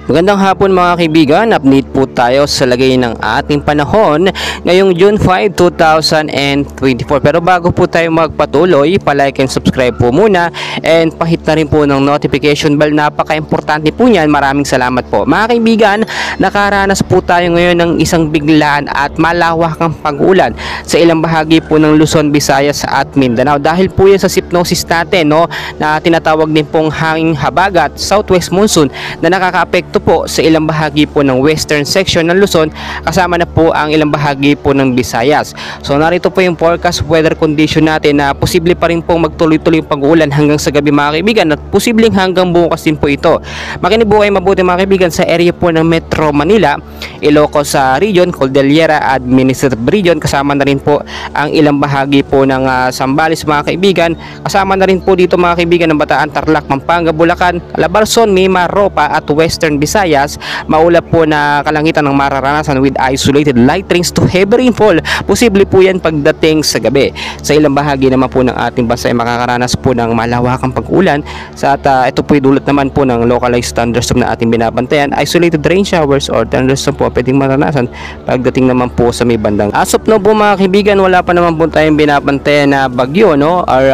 Magandang hapon mga kaibigan, update po tayo sa lagay ng ating panahon ngayong June 5, 2024. Pero bago po tayo magpatuloy, palike and subscribe po muna and pahit na rin po ng notification bell. Napaka-importante po niyan. Maraming salamat po. Mga kaibigan, nakaranas po tayo ngayon ng isang biglaan at malawakang pag-ulan sa ilang bahagi po ng Luzon, Visayas at Mindanao. Dahil po yan sa sypnosis natin, na tinatawag din pong hanging habagat, southwest monsoon na nakaka-apekto po sa ilang bahagi po ng western section ng Luzon, kasama na po ang ilang bahagi po ng Visayas. So narito po yung forecast weather condition natin na posible pa rin pong magtuloy-tuloy yung pag-uulan hanggang sa gabi mga kaibigan, at posibleng hanggang bukas din po ito. Makinig po kayo mabuti mga kaibigan sa area po ng Metro Manila, Ilocos region, Cordillera Administrative Region, kasama na rin po ang ilang bahagi po ng Zambales mga kaibigan, kasama na rin po dito mga kaibigan ng Bataan, Tarlac, Pampanga, Bulacan, Calabarzon, Mima, Ropa at Western Visayas. Maulap po na kalangitan ng mararanasan with isolated light rains to heavy rainfall. Posible po yan pagdating sa gabi. Sa ilang bahagi naman po ng ating bansa ay makakaranas po ng malawakang pag-ulan. Ito po dulot naman po ng localized thunderstorm na ating binabantayan. Isolated rain showers or thunderstorm po pwedeng maranasan pagdating naman po sa may bandang. As of now po mga kaibigan, wala pa naman po tayong binabantayan na bagyo or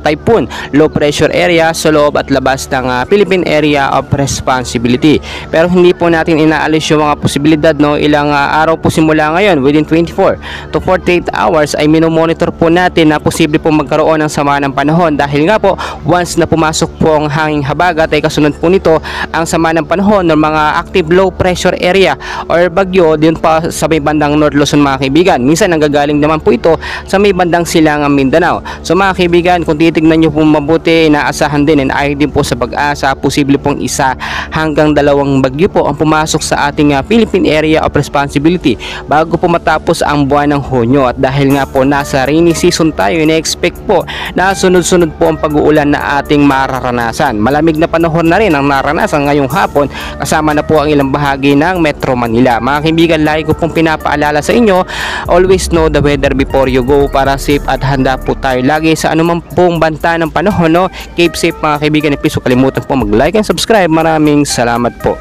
typhoon, low pressure area sa loob at labas ng Philippine Area of Responsibility. Pero hindi po natin inaalis yung mga posibilidad, ilang araw po simula ngayon, within 24 to 48 hours ay minomonitor po natin na posible po magkaroon ng sama ng panahon, dahil nga po once na pumasok po ang hanging habagat ay kasunod po nito ang sama ng panahon ng mga active low pressure area or bagyo din pa sa may bandang North Luzon mga kaibigan. Minsan nanggagaling naman po ito sa may bandang Silangang Mindanao. So mga kaibigan, kung titignan nyo po mabuti, inaasahan din and ayon din po sa pag-asa, posible pong isa hanggang dalawang bagyo po ang pumasok sa ating Philippine Area of Responsibility bago po matapos ang buwan ng Hunyo. At dahil nga po nasa rainy season tayo, ina-expect po na sunod-sunod po ang pag-uulan na ating mararanasan. Malamig na panahon na rin ang naranasan ngayong hapon, kasama na po ang ilang bahagi ng Metro Manila. Mga kaibigan, lagi ko pong pinapaalala sa inyo, always know the weather before you go para safe at handa po tayo lagi sa anumang pong banta ng panahon. Keep safe mga kaibigan, please kalimutan po mag-like and subscribe. Maraming salamat po.